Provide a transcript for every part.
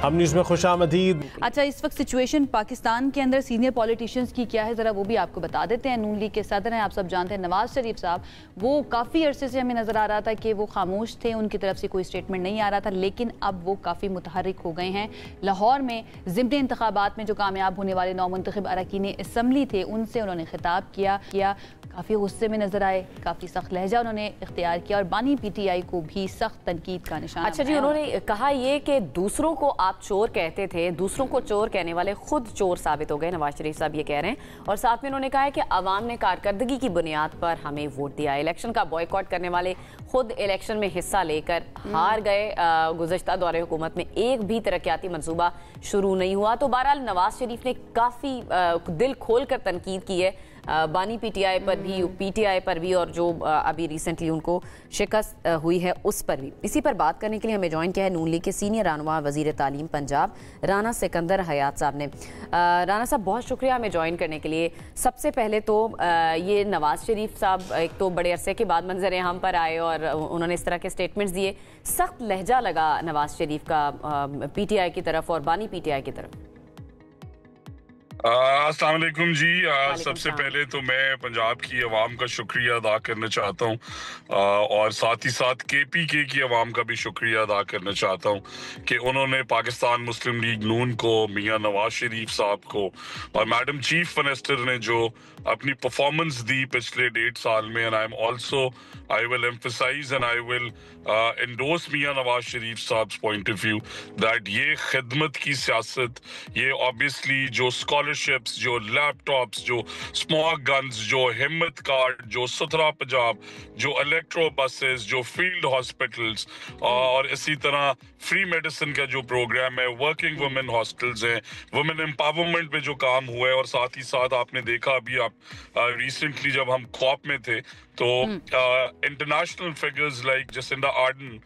ہم نیوز میں خوش آمدید۔ اچھا، اس وقت سچویشن پاکستان کے اندر سینئر پولیٹیشنز کی کیا ہے، ذرا وہ بھی آپ کو بتا دیتے ہیں۔ نون لیگ کے صدر ہیں، آپ سب جانتے ہیں نواز شریف صاحب، وہ کافی عرصے سے ہمیں نظر آ رہا تھا کہ وہ خاموش تھے، ان کی طرف سے کوئی سٹیٹمنٹ نہیں آ رہا تھا، لیکن اب وہ کافی متحرک ہو گئے ہیں۔ لاہور میں ضمنی انتخابات میں جو کامیاب ہونے والے نو منتخب اراکین اسمبلی تھے، ان سے انہوں نے خطاب کیا، کافی غصے میں نظر آئے، کافی سخت لہجہ انہوں نے اختیار کیا اور بانی پی ٹی آئی کو بھی سخت تنقید کا نشانہ بنایا۔ اچھا جی، انہوں نے کہا یہ کہ دوسروں کو آپ چور کہتے تھے، دوسروں کو چور کہنے والے خود چور ثابت ہو گئے، نواز شریف صاحب یہ کہہ رہے ہیں۔ اور ساتھ میں انہوں نے کہا ہے کہ عوام نے کارکردگی کی بنیاد پر ہمیں ووٹ دیا، الیکشن کا بائیکاٹ کرنے والے خود الیکشن میں حصہ لے کر ہار گئے۔ گزشتہ دور حکومت میں ایک بھی ترقیاتی منصوبہ شروع نہیں ہوا۔ تو بہرحال نواز شریف نے کافی دل کھول کر تنقید کی ہے بانی پی ٹی آئی پر بھی، پی ٹی آئی پر بھی، اور جو ابھی ریسنٹلی ان کو شکست ہوئی ہے اس پر بھی۔ اسی پر بات کرنے کے لیے ہمیں جوائن کیا ہے نون لیگ کے سینئر رہنما وزیر تعلیم پنجاب رانا سکندر حیات صاحب نے۔ رانا صاحب بہت شکریہ ہمیں جوائن کرنے کے لیے۔ سب سے پہلے تو یہ نواز شریف صاحب ایک تو بڑے عرصے کے بعد منظر عام پر آئے اور انہوں نے اس طرح کے سٹیٹمنٹس دیے، سخت لہجہ لگا نواز شریف کا پی ٹی آئی کی طرف اور بانی پی ٹی آئی کی طرف۔ السلام علیکم جی۔ سب سے پہلے تو میں پنجاب کی عوام کا شکریہ ادا کرنا چاہتا ہوں اور ساتھ ہی ساتھ کے پی کے کی عوام کا بھی شکریہ ادا کرنا چاہتا ہوں کہ انہوں نے پاکستان مسلم لیگ نون کو، میاں نواز شریف صاحب کو اور میڈم چیف منسٹر نے جو اپنی پرفارمنس دی پچھلے 1.5 سال میں، I will emphasize and I will endorse Mian Nawaz Sharif صاحب's point of view that یہ خدمت کی سیاست، یہ obviously جو اسکالرشپس، جو لیپ ٹاپس، جو اسموک گنز، جو ہمت کارڈ، جو ستھرا پنجاب، جو الیکٹرو بسز، جو فیلڈ ہاسپٹلز اور اسی طرح فری میڈیسن کا جو پروگرام ہے، ورکنگ وومن ہاسٹلز ہیں، وومن امپاورمنٹ پہ جو کام ہوا ہے، اور ساتھ ہی ساتھ آپ نے دیکھا ابھی آپ ریسنٹلی جب ہم کوپ میں تھے تو international figures like Jacinda Ardern,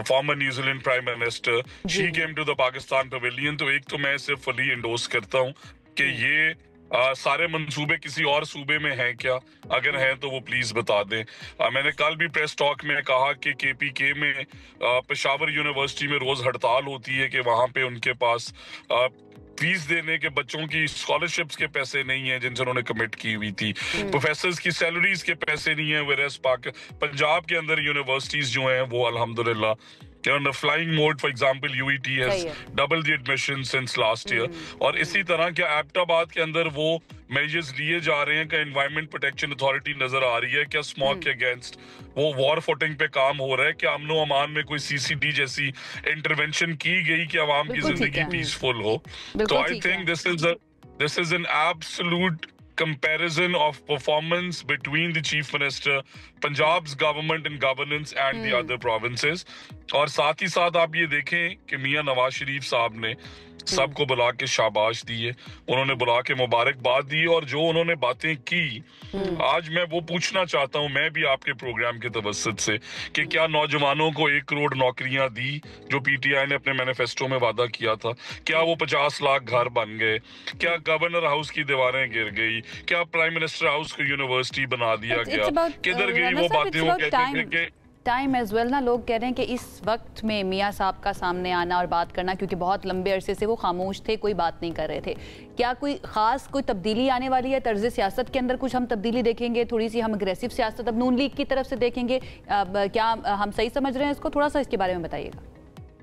former New Zealand Prime Minister, she came to the Pakistan Pavilion. تو ایک تو میں اسے فلی انڈورس کرتا ہوں کہ یہ سارے منصوبے کسی اور صوبے میں ہیں کیا، اگر ہیں تو وہ پلیز بتا دیں۔ میں نے کل بھی پریس ٹاک میں کہا کہ کے پی کے میں پشاور یونیورسٹی میں روز ہڑتال ہوتی ہے کہ وہاں پہ ان کے پاس فیس دینے کے بچوں کی اسکالرشپس کے پیسے نہیں ہیں جن سے انہوں نے کمٹ کی ہوئی تھی، پروفیسرز کی سیلریز کے پیسے نہیں ہیں، ویئرز پنجاب کے اندر یونیورسٹیز جو ہیں وہ الحمدللہ flying mode, for example U E T has double the admission since last year, اور اسی طرح کے ایبٹ آباد کے اندر وہ میجرز لیے جا رہے ہیں کہ انوائرمنٹ پروٹیکشن اتھارٹی نظر آ رہی ہے، کیا اسموک کے اگینسٹ وہ وار فوٹنگ پہ کام ہو رہا ہے، کیا امن و امان میں کوئی سی سی ڈی جیسی انٹروینشن کی گئی کہ عوام کی زندگی پیسفل ہو۔ تو I think this is an absolute comparison of performance between the Chief Minister, Punjab's government and governance and the other provinces. اور ساتھ ہی ساتھ آپ یہ دیکھیں کہ میاں نواز شریف صاحب نے سب کو بلا کے شاباش دی ہے، انہوں نے بلا کے مبارکباد دی، اور جو انہوں نے باتیں کی آج میں وہ پوچھنا چاہتا ہوں میں بھی آپ کے پروگرام کے توسط سے کہ کیا نوجوانوں کو 1 کروڑ نوکریاں دی جو پی ٹی آئی نے اپنے مینیفیسٹو میں وعدہ کیا تھا؟ کیا وہ 50 لاکھ گھر بن گئے؟ کیا گورنر ہاؤس کی دیواریں گر گئی؟ کیا پرائم منسٹر ہاؤس کو یونیورسٹی بنا دیا گیا؟ کدھر گئی وہ باتیں؟ وہ کہتے تھے کہ ٹائم ایز ویل نا، لوگ کہہ رہے ہیں کہ اس وقت میں میاں صاحب کا سامنے آنا اور بات کرنا، کیونکہ بہت لمبے عرصے سے وہ خاموش تھے، کوئی بات نہیں کر رہے تھے، کیا کوئی خاص کوئی تبدیلی آنے والی ہے طرز سیاست کے اندر؟ کچھ ہم تبدیلی دیکھیں گے، تھوڑی سی ہم اگریسو سیاست اب نون لیگ کی طرف سے دیکھیں گے، کیا ہم صحیح سمجھ رہے ہیں اس کو؟ تھوڑا سا اس کے بارے میں بتائیے گا۔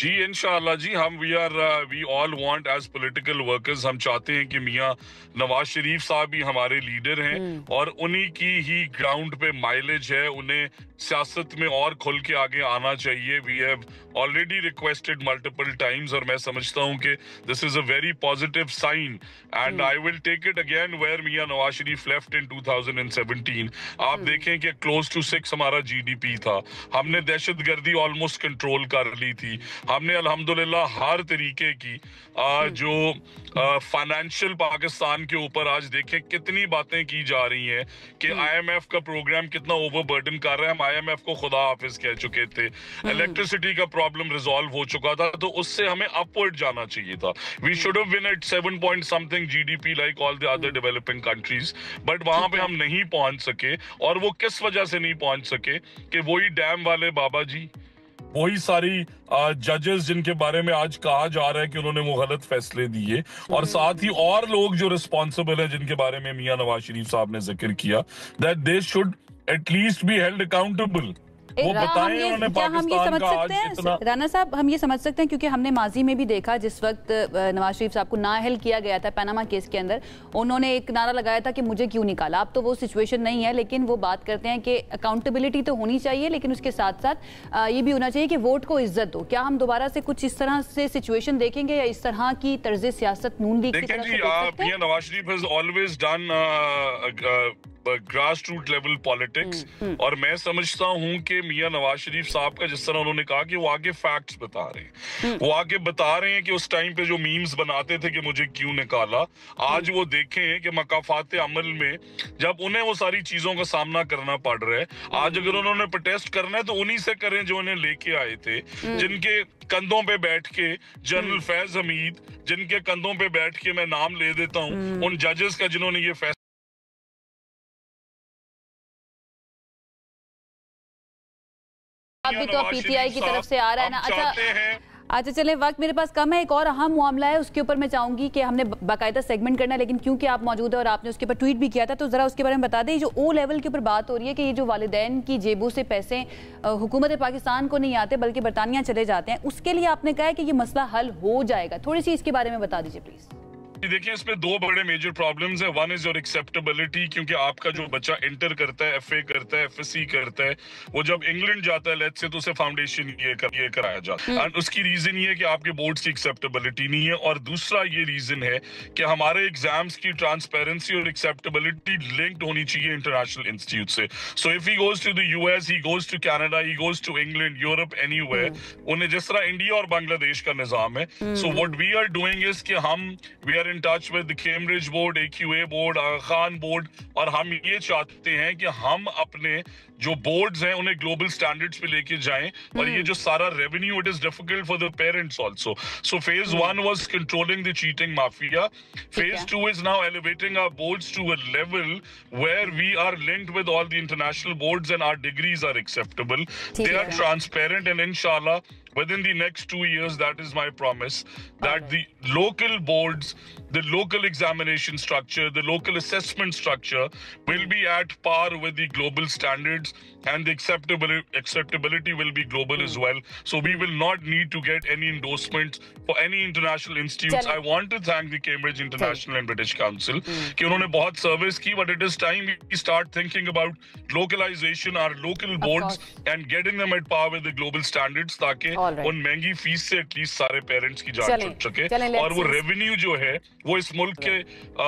جی انشاءاللہ جی، ہم we all want as political workers، ہم چاہتے ہیں کہ میاں نواز شریف صاحب بھی ہمارے لیڈر ہیں اور انہی کی ہی گراؤنڈ پہ مائلیج ہے، انہیں سیاست میں اور کھل کے آگے آنا چاہیے۔ we have already requested multiple times اور میں سمجھتا ہوں کہ this is a very positive sign and I will take it again where Mian Nawaz Sharif left in 2017۔ آپ دیکھیں کہ close to 6 ہمارا جی ڈی پی تھا، ہم نے دہشت گردی almost کنٹرول کر لی تھی، ہم نے الحمدللہ ہر طریقے کی جو فائنینشل پاکستان کے اوپر آج دیکھیں کتنی باتیں کی جا رہی ہیں کہ آئی ایم ایف کا پروگرام کتنا اوور برڈن کر رہا ہے، ہم آئی ایم ایف کو خدا حافظ کہہ چکے تھے، الیکٹریسٹی کا پرابلم ریزالو ہو چکا تھا، تو اس سے ہمیں اپورڈ جانا چاہیے تھا۔ We should have been at 7 point something G D P like all the other developing countries, but وہاں پہ ہم نہیں پہنچ سکے، اور وہ کس وجہ سے نہیں پہنچ سکے کہ وہی ڈیم والے بابا جی، वही सारी जजेस जिनके बारे में आज कहा जा रहा है कि उन्होंने वो गलत फैसले दिए, और साथ ही और लोग जो रिस्पॉन्सिबल है जिनके बारे में मियां नवाज शरीफ साहब ने जिक्र किया, that they should at least be held accountable. वो बताएं उन्होंने पाकिस्तान का आज इतना। राना साहब, हम ये समझ सकते हैं क्योंकि हमने माजी में भी देखा जिस वक्त नवाज शरीफ साहब को नाअहल किया गया था पनामा केस के अंदर, उन्होंने एक नारा लगाया था कि मुझे क्यों निकाला। अब तो वो सिचुएशन नहीं है, लेकिन वो बात करते हैं कि अकाउंटेबिलिटी तो होनी चाहिए, लेकिन उसके साथ साथ ये भी होना चाहिए कि वोट को इज्जत दो। क्या हम दोबारा से कुछ इस तरह से सिचुएशन देखेंगे या इस तरह की तर्ज सियासत नून लीग की तरफ से देख सकते हैं? Nawaz Sharif has always done grass root level politics, और मैं समझता हूं कि मियां नवाज शरीफ साहब का जिस तरह उन्होंने कहा कि वो आगे फैक्ट्स बता रहे हैं, वो आगे बता रहे हैं कि उस टाइम पे जो मीम्स बनाते थे कि मुझे क्यों निकाला, आज वो देखें कि मकाफात अमल में जब उन्हें वो सारी चीजों का सामना करना पड़ रहा है, आज अगर उन्होंने प्रोटेस्ट करना है तो उन्हीं से करें जो उन्हें लेके आए थे, जिनके कंधों पे बैठ के जनरल फैज हमीद, जिनके कंधों पे बैठ के मैं नाम ले देता हूं उन जजेस का जिन्होंने ये फैसला अभी तो पीटीआई की तरफ से आ रहा है ना। अच्छा चले, वक्त मेरे पास कम है, एक और अहम मामला है उसके ऊपर मैं चाहूंगी कि हमने बाकायदा सेगमेंट करना है, लेकिन क्योंकि आप मौजूद है और आपने उसके ऊपर ट्वीट भी किया था तो जरा उसके बारे में बता दें। जो ओ लेवल के ऊपर बात हो रही है कि ये जो वालिदैन की जेबों से पैसे हुकूमत पाकिस्तान को नहीं आते बल्कि बरतानिया चले जाते हैं, उसके लिए आपने कहा है कि ये मसला हल हो जाएगा, थोड़ी सी इसके बारे में बता दीजिए प्लीज। देखिए, इसमें दो बड़े मेजर प्रॉब्लम्स है। वन इज योर एक्सेप्टेबिलिटी, क्योंकि आपका जो बच्चा इंटर करता है, एफए करता है, एफएससी करता है, वो जब इंग्लैंड जाता है लेट्स से तो उसे फाउंडेशन ये कराया जाता है, एंड उसकी रीजन ये है कि आपके बोर्ड्स की एक्सेप्टेबिलिटी नहीं है, और दूसरा ये रीजन है कि हमारे एग्जाम्स की ट्रांसपेरेंसी और एक्सेप्टेबिलिटी लिंक्ड होनी चाहिए इंटरनेशनल इंस्टीट्यूट से। So if he goes to the US, he goes to Canada, he goes to England, Europe, anywhere, उन्हें जिस तरह इंडिया और बांग्लादेश का निजाम है, so what we are doing is कि हम we are in touch with the Cambridge board, AQA board, Aga Khan board, और हम ये चाहते हैं कि हम अपने जो बोर्ड्स हैं उन्हें ग्लोबल स्टैंडर्ड्स पे लेके जाएं, और ये जो सारा revenue, it is difficult for the parents also. So phase 1 was controlling the cheating mafia, phase 2 is now elevating our boards to a level where we are linked with all the international boards and our degrees are acceptable, they are transparent, and inshallah within the next 2 years, that is my promise, that the local boards, the local examination structure, the local assessment structure will be at par with the global standards, and the acceptability will be global as well. So we will not need to get any endorsements for any international institutes. I want to thank the Cambridge International and British Council कि उन्होंने बहुत service की, but it is time we start thinking about localization, our local boards, and getting them at par with the global standards, ताकि उन महंगी fees से at least सारे parents की जान छूट सके, और वो रेवेन्यू जो है वो इस मुल्क के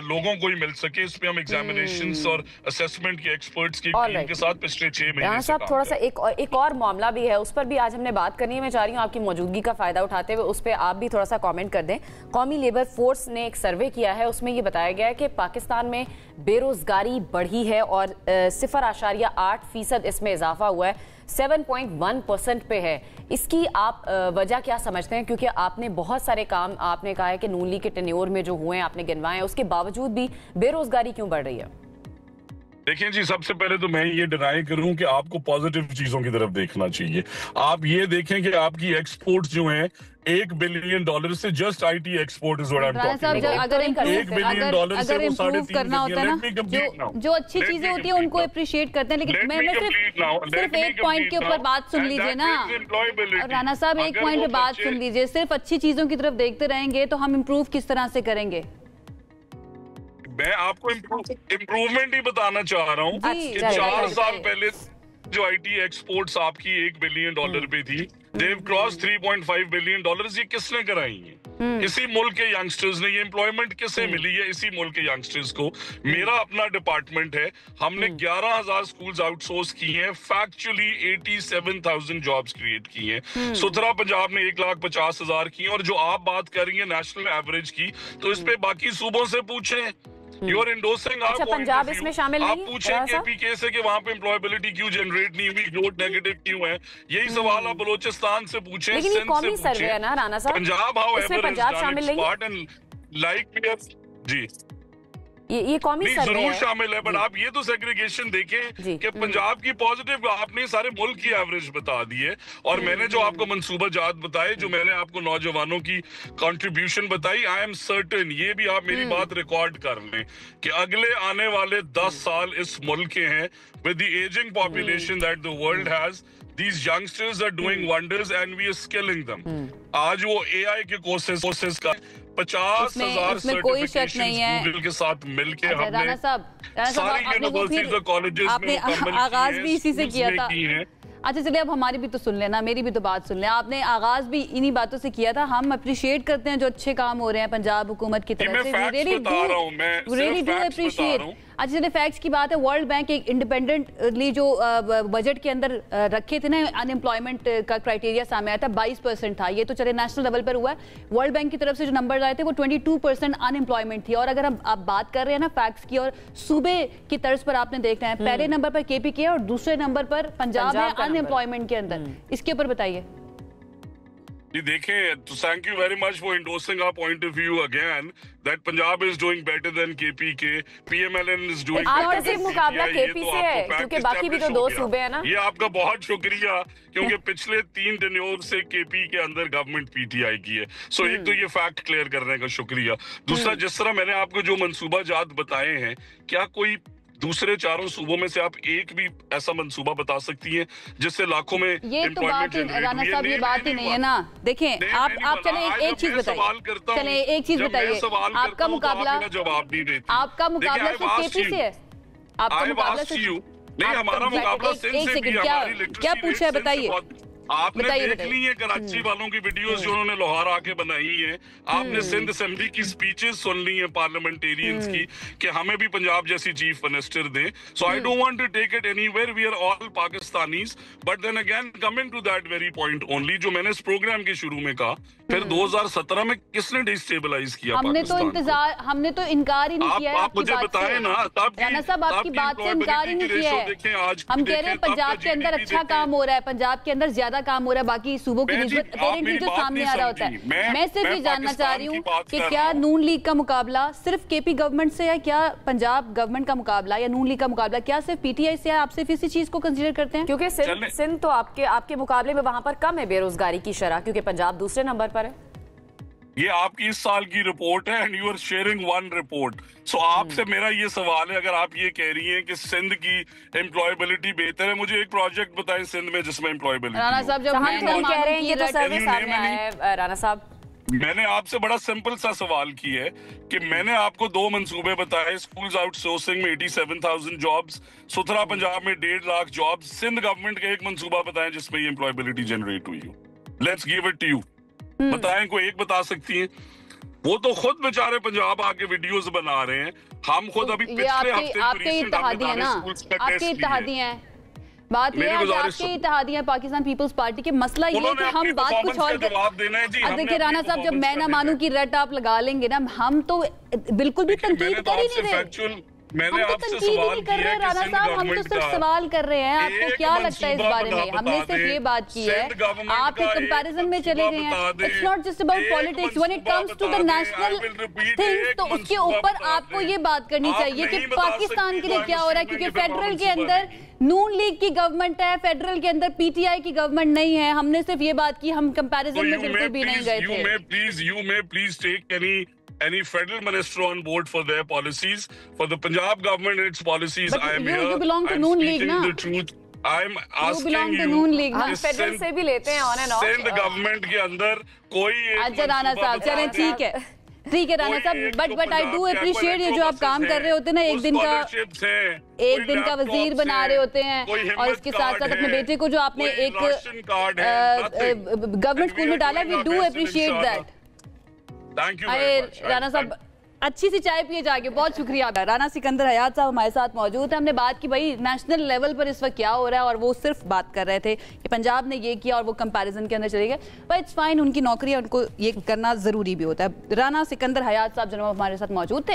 लोगों को ही मिल सके। इस पे हम एग्जामिनेशंस और असेसमेंट के एक्सपर्ट्स की टीम के साथ पिछले 6 महीने राना साहब, थोड़ा सा एक और मामला भी है, उस पर भी आज हमने बात करनी है। मैं चाह रही हूँ आपकी मौजूदगी का फायदा उठाते हुए उस पर आप भी थोड़ा सा कमेंट कर दें। कौमी लेबर फोर्स ने एक सर्वे किया है, उसमें ये बताया गया है कि पाकिस्तान में बेरोजगारी बढ़ी है और 0.8% इसमें इजाफा हुआ है, 7.1% पे है। इसकी आप वजह क्या समझते हैं? क्योंकि आपने बहुत सारे काम, आपने कहा है कि नून लीग के टेन्योर में जो हुए हैं आपने गिनवाए हैं, उसके बावजूद भी बेरोजगारी क्यों बढ़ रही है? देखिए जी, सबसे पहले तो मैं ये डिनाई करूं कि आपको पॉजिटिव चीजों की तरफ देखना चाहिए। आप ये देखें कि आपकी एक्सपोर्ट जो हैं $1 बिलियन से, just IT export is what I am talking about. अगर $1 बिलियन से वो 3.5 करना होता है ना, जो अच्छी चीजें होती है उनको अप्रिशिएट करते हैं, लेकिन मैं सिर्फ एक पॉइंट के ऊपर बात सुन लीजिए ना राना साहब, एक पॉइंट पे बात सुन लीजिए। सिर्फ अच्छी चीजों की तरफ देखते रहेंगे तो हम इम्प्रूव किस तरह से करेंगे? मैं आपको इम्प्रूवमेंट ही बताना चाह रहा हूँ कि 4 साल पहले जो आईटी एक्सपोर्ट्स आपकी $1 बिलियन पे थी, they've crossed $3.5 बिलियन। ये किसने कराई है? इसी मुल्क के यंगस्टर्स ने। ये एम्प्लॉयमेंट किसे मिली है? इसी मुल्क के यंगस्टर्स को। मेरा अपना डिपार्टमेंट है, हमने 11,000 स्कूल्स आउटसोर्स की हैं, फैक्चुअली 87,000 जॉब्स क्रिएट की हैं। सुथरा पंजाब ने 1,50,000 की, और जो आप बात कर रही है नेशनल एवरेज की, तो इस पे बाकी सूबों से पूछें। You're endorsing our point Punjab of view. इसमें शामिल नहीं? आप पूछें केपीके से कि वहाँ पे एम्प्लॉयबिलिटी क्यों जनरेट नहीं हुई, ग्रोथ नेगेटिव क्यों है, यही सवाल आप बलोचिस्तान से पूछें, लेकिन ये कौमी सर्वे है ना राना साहब, पंजाब इसमें पंजाब शामिल नहीं? जी ये कौमी सर्वे जरूर शामिल है, बट आप ये तो सेग्रीगेशन देखें कि पंजाब की पॉजिटिव आपने सारे मुल्क की एवरेज बता दी है, और मैंने जो आपको मंसूबा जात बताए, जो मैंने आपको नौजवानों की कंट्रीब्यूशन बताई, आई एम सर्टेन, ये भी आप मेरी बात रिकॉर्ड कर लें कि अगले आने वाले 10 साल इस मुल्क के हैं with the ageing population that the world has, these youngsters are doing wonders and we are skilling them. आज वो AI के कोर्सेस का 50,000 सर्टिफिकेशंस गूगल के साथ मिलके हमने राणा साहब सारी यूनिवर्सिटीज और कॉलेजेस में आपने आगाज भी इसी से किया था। अच्छा चलिए, अब हमारी भी तो सुन लेना, मेरी भी तो बात सुन लें। आपने आगाज भी इन्हीं बातों से किया था। हम अप्रिशिएट करते हैं जो अच्छे काम हो रहे हैं पंजाब हुकूमत की तरफ से, रियली डू अप्रिशिएट। अच्छा चलिए, फैक्ट्स की बात है, वर्ल्ड बैंक एक इंडिपेंडेंटली जो बजट के अंदर रखे थे ना, अनएम्प्लॉयमेंट का क्राइटेरिया सामने आया था 22% था। ये तो चले नेशनल लेवल पर हुआ है, वर्ल्ड बैंक की तरफ से जो नंबर आए थे वो 22% अनएम्प्लॉयमेंट थी। और अगर हम आप बात कर रहे हैं ना फैक्ट्स की और सूबे की तर्ज पर, आपने देखना है पहले नंबर पर KPK और दूसरे नंबर पर पंजाब है अनएम्प्लॉयमेंट के अंदर। इसके ऊपर बताइए। जी देखें, तो thank you very much for endorsing our point of view again that Punjab is doing better than KPK, PMLN is doing better than मुकाबला KP से है, क्योंकि बाकी भी तो 2 सूबे हैं ना। ये आपका बहुत शुक्रिया, क्योंकि पिछले 3 टेन्योर से KP के अंदर गवर्नमेंट PTI की है। सो एक तो ये फैक्ट क्लियर करने का शुक्रिया। दूसरा, जिस तरह मैंने आपको जो मंसूबा जात बताए हैं, क्या कोई दूसरे 4 सूबों में से आप एक भी ऐसा मंसूबा बता सकती हैं जिससे लाखों में ये तो बात राणा साहब, ये बात ही नहीं है ना। देखें आप चले एक चीज बताइए, चले एक चीज बताइए, आपका मुकाबला जवाब नहीं देती, आपका मुकाबला सिर्फ KP से है? आपका मुकाबला नहीं, हमारा मुकाबला सिंध से भी, क्या पूछा है बताइए। आपने देख ली है कराची वालों की वीडियोस जो उन्होंने लाहौर आके बनाई है, आपने सिंध असेंबली की स्पीचेस सुन ली है पार्लियामेंटेरियंस की कि हमें भी पंजाब जैसी चीफ मिनिस्टर दें। So I don't want to take it anywhere, we are all Pakistanis, but then again coming to that very point only, जो मैंने इस प्रोग्राम के शुरू में कहा, फिर 2017 में किसने डिस्टेबलाइज किया? हमने तो इनकार ही नहीं किया है। आप मुझे बताएं ना, राणा साहब आपकी बात से इनकार ही नहीं किया है। हम कह रहे हैं पंजाब के अंदर अच्छा काम हो रहा है, पंजाब के अंदर ज्यादा काम हो रहा है, बाकी सूबों की निस्बत अपेरेंटली जो सामने आ रहा होता है। मैं सिर्फ ये जानना चाह रही हूँ कि क्या नून लीग का मुकाबला सिर्फ KP गवर्नमेंट से है, क्या पंजाब गवर्नमेंट का मुकाबला या नून लीग का मुकाबला क्या सिर्फ PTI से है? आप सिर्फ इसी चीज को कंसीडर करते हैं? क्योंकि सिंध तो आपके मुकाबले में वहां पर कम है बेरोजगारी की शरह, क्योंकि पंजाब दूसरे नंबर पर है। ये आपकी इस साल की रिपोर्ट है and you are sharing one report. So आपसे मेरा ये सवाल है, अगर आप ये कह रही हैं कि सिंध की एम्प्लॉयबिलिटी बेहतर है, मुझे एक प्रोजेक्ट बताएं सिंध में जिसमें एम्प्लॉयबिलिटी। राणा साहब जब हम कह रहे हैं ये तो सर्वे सामने आया है, राणा साहब मैंने आपसे बड़ा सिंपल सा सवाल किया है कि मैंने आपको 2 मंसूबे बताए, स्कूल्स आउटसोर्सिंग में 87,000 जॉब्स, सुथरा पंजाब में 1.5 लाख जॉब्स। सिंध गवर्नमेंट का एक मंसूबा बताएं जिसमें ये एम्प्लॉयबिलिटी जनरेट हुई हो। Let's give it to you, बताएं, कोई एक बता सकती हैं? वो तो खुद बेचारे पंजाब आके वीडियोस बना रहे हैं, हम खुद अभी पिछले हफ्ते आपके इत्तेहादी हैं ना, आपके इत्तेहादी हैं। बात ये है कि आपके इत्तेहादियां पाकिस्तान पीपल्स पार्टी के, मसला ये है कि हम बात कुछ और देखिए राणा साहब, जब मैं ना मानूं की रट आप लगा लेंगे ना, हम तो बिल्कुल भी तनकीद कर ही नहीं रहे। मैंने आपसे सवाल कर रहे हैं राणा साहब, हम तो सिर्फ सवाल कर रहे हैं। आपको क्या लगता है इस बारे में? हमने सिर्फ ये बात की है, आप एक कंपैरिजन में चले गए हैं। It's not just about politics, when it comes to the national things, तो उसके ऊपर आपको ये बात करनी चाहिए कि पाकिस्तान के लिए क्या हो रहा है, क्योंकि फेडरल के अंदर नून लीग की गवर्नमेंट है, फेडरल के अंदर PTI की गवर्नमेंट नहीं है। हमने सिर्फ ये बात की, हम कंपैरिजन में बिल्कुल भी नहीं गए थे। You may please take any federal minister on board for their policies. For the Punjab government, its policies, I am here. You belong to Noon League, na? The truth. I'm asking you. Noon League, हम federal से भी लेते हैं on and off. Sindh government के अंदर कोई अच्छा राणा साहब चलें, ठीक है राणा साहब, बट आई डू अप्रिशिएट ये जो आप काम कर रहे होते हैं ना, एक दिन का वजीर बना रहे होते हैं, और इसके साथ साथ अपने बेटे को जो आपने एक गवर्नमेंट स्कूल में डाला, we do appreciate that. Rana साहब अच्छी सी चाय पिए जाके, बहुत शुक्रिया। राणा सिकंदर हयात साहब हमारे साथ मौजूद है। हमने बात की भाई नेशनल लेवल पर इस वक्त क्या हो रहा है, और वो सिर्फ बात कर रहे थे कि पंजाब ने ये किया और वो कंपैरिजन के अंदर चले गए, बट इट्स फाइन, उनकी नौकरी है, उनको ये करना जरूरी भी होता है। राणा सिकंदर हयात साहब जो हमारे साथ मौजूद थे।